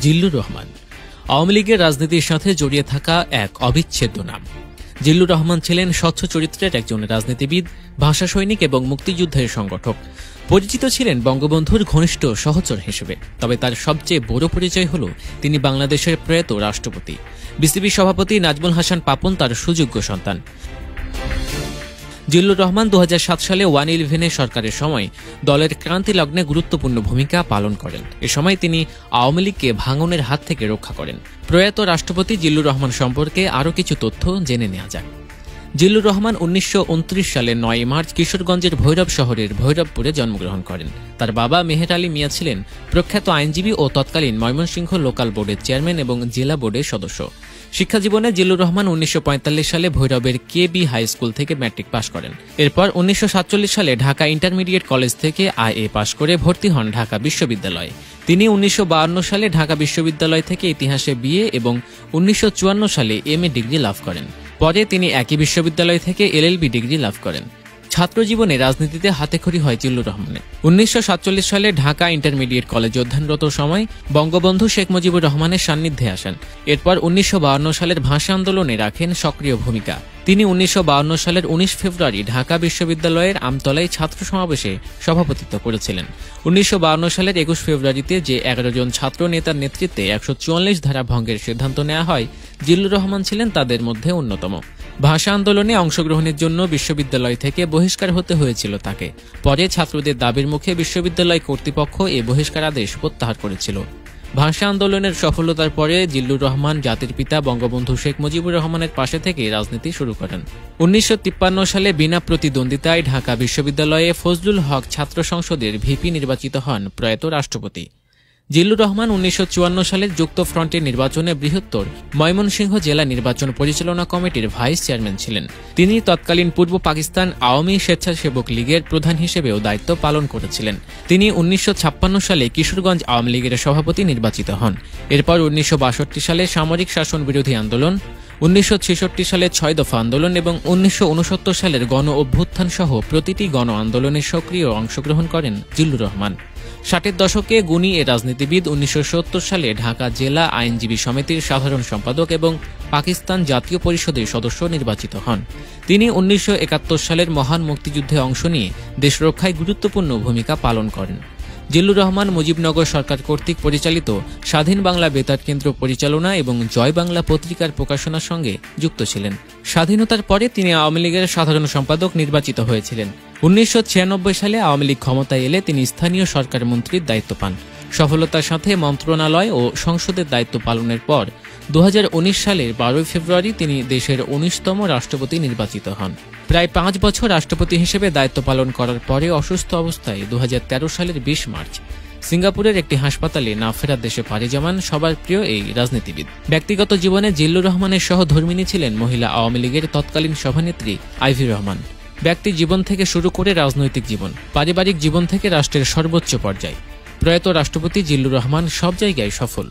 জিল্লুর রহমান আওয়ামী লীগের রাজনীতির সাথে জড়িয়ে থাকা এক অবিচ্ছেদ্য নাম। জিল্লুর রহমান ছিলেন স্বচ্ছ চরিত্রের একজন রাজনীতিবিদ, ভাষা সৈনিক এবং মুক্তিযুদ্ধের সংগঠক। পরিচিত ছিলেন বঙ্গবন্ধুর ঘনিষ্ঠ সহচর হিসেবে। তবে তার সবচেয়ে বড় পরিচয় হল তিনি বাংলাদেশের প্রয়াত রাষ্ট্রপতি। বিসিবি সভাপতি নাজমুল হাসান পাপন তার সুযোগ্য সন্তান। জিল্লুর রহমান 2007 সালে 1-11 সরকারের সময় দলের ক্রান্তি লগ্নে গুরুত্বপূর্ণ ভূমিকা পালন করেন। এ সময় তিনি আওয়ামী লীগকে ভাঙনের হাত থেকে রক্ষা করেন। প্রয়াত রাষ্ট্রপতি জিল্লুর রহমান সম্পর্কে আরও কিছু তথ্য জেনে নেওয়া যাক। জিল্লুর রহমান 1929 সালের 9 মার্চ কিশোরগঞ্জের ভৈরব শহরের ভৈরবপুরে জন্মগ্রহণ করেন। তার বাবা মেহের আলী মিয়া ছিলেন প্রখ্যাত আইনজীবী ও তৎকালীন ময়মনসিংহ লোকাল বোর্ডের চেয়ারম্যান এবং জেলা বোর্ডের সদস্য। শিক্ষাজীবনে জিল্লুর রহমান 1945 সালে ভৈরবের KB হাই স্কুল থেকে ম্যাট্রিক পাশ করেন। এরপর 1947 সালে ঢাকা ইন্টারমিডিয়েট কলেজ থেকে IA পাশ করে ভর্তি হন ঢাকা বিশ্ববিদ্যালয়ে। তিনি 1952 সালে ঢাকা বিশ্ববিদ্যালয় থেকে ইতিহাসে BA এবং 1954 সালে MA ডিগ্রি লাভ করেন। পরে তিনি একই বিশ্ববিদ্যালয় থেকে LLB ডিগ্রি লাভ করেন। ছাত্রজীবনে রাজনীতিতে হাতেখড়ি হয় জিল্লুর রহমানের। 1947 সালে ঢাকা ইন্টারমিডিয়েট কলেজে অধ্যয়নরত সময় বঙ্গবন্ধু শেখ মুজিবুর রহমানের সান্নিধ্যে আসেন। এরপর 1952 সালের ভাষা আন্দোলনে রাখেন সক্রিয় ভূমিকা। তিনি 1952 সালের 19 ফেব্রুয়ারি ঢাকা বিশ্ববিদ্যালয়ের আমতলায় ছাত্র সমাবেশে সভাপতিত্ব করেছিলেন। 1952 সালের 21 ফেব্রুয়ারিতে যে 11 জন ছাত্র নেতার নেতৃত্বে 144 ধারা ভঙ্গের সিদ্ধান্ত নেওয়া হয়, জিল্লুর রহমান ছিলেন তাদের মধ্যে অন্যতম। ভাষা আন্দোলনে অংশগ্রহণের জন্য বিশ্ববিদ্যালয় থেকে বহিষ্কার হতে হয়েছিল তাকে। পরে ছাত্রদের দাবির মুখে বিশ্ববিদ্যালয় কর্তৃপক্ষ এ বহিষ্কার আদেশ প্রত্যাহার করেছিল। ভাষা আন্দোলনের সফলতার পরে জিল্লুর রহমান জাতির পিতা বঙ্গবন্ধু শেখ মুজিবুর রহমানের পাশে থেকে রাজনীতি শুরু করেন। 1953 সালে বিনা প্রতিদ্বন্দ্বিতায় ঢাকা বিশ্ববিদ্যালয়ে ফজলুল হক ছাত্র সংসদের VP নির্বাচিত হন প্রয়াত রাষ্ট্রপতি। জিল্লুর রহমান 1954 সালের যুক্ত ফ্রন্টের নির্বাচনে বৃহত্তর ময়মনসিংহ জেলা নির্বাচন পরিচালনা কমিটির ভাইস চেয়ারম্যান ছিলেন। তিনি তৎকালীন পূর্ব পাকিস্তান আওয়ামী স্বেচ্ছাসেবক লীগের প্রধান হিসেবেও দায়িত্ব পালন করেছিলেন। তিনি 1956 সালে কিশোরগঞ্জ আওয়ামী লীগের সভাপতি নির্বাচিত হন। এরপর 1962 সালে সামরিক শাসন বিরোধী আন্দোলন, 1966 সালে 6 দফা আন্দোলন এবং 1969 সালের গণ অভ্যুত্থান সহ প্রতিটি গণ আন্দোলনে সক্রিয় অংশগ্রহণ করেন জিল্লুর রহমান। 60-এর দশকে গুণী এ রাজনীতিবিদ 1970 সালে ঢাকা জেলা আইনজীবী সমিতির সাধারণ সম্পাদক এবং পাকিস্তান জাতীয় পরিষদের সদস্য নির্বাচিত হন। তিনি 1971 সালের মহান মুক্তিযুদ্ধে অংশ নিয়ে দেশ রক্ষায় গুরুত্বপূর্ণ ভূমিকা পালন করেন। জিল্লুর রহমান মুজিবনগর সরকার কর্তৃক পরিচালিত স্বাধীন বাংলা বেতার কেন্দ্র পরিচালনা এবং জয় বাংলা পত্রিকার প্রকাশনার সঙ্গে যুক্ত ছিলেন। স্বাধীনতার পরে তিনি আওয়ামী লীগের সাধারণ সম্পাদক নির্বাচিত হয়েছিলেন। 1996 সালে আওয়ামী লীগ ক্ষমতায় এলে তিনি স্থানীয় সরকার মন্ত্রীর দায়িত্ব পান। সফলতার সাথে মন্ত্রণালয় ও সংসদের দায়িত্ব পালনের পর 2019 সালের 12 ফেব্রুয়ারি তিনি দেশের 19তম রাষ্ট্রপতি নির্বাচিত হন। প্রায় 5 বছর রাষ্ট্রপতি হিসেবে দায়িত্ব পালন করার পরে অসুস্থ অবস্থায় 2013 সালের 20 মার্চ সিঙ্গাপুরের একটি হাসপাতালে না ফেরার দেশে পাড়ি জমান সবার প্রিয় এই রাজনীতিবিদ। ব্যক্তিগত জীবনে জিল্লুর রহমানের সহধর্মিণী ছিলেন মহিলা আওয়ামী লীগের তৎকালীন সভানেত্রী আইভি রহমান। ব্যক্তি জীবন থেকে শুরু করে রাজনৈতিক জীবন, পারিবারিক জীবন থেকে রাষ্ট্রের সর্বোচ্চ পর্যায়ে প্রয়াত রাষ্ট্রপতি জিল্লুর রহমান সব জায়গায় সফল।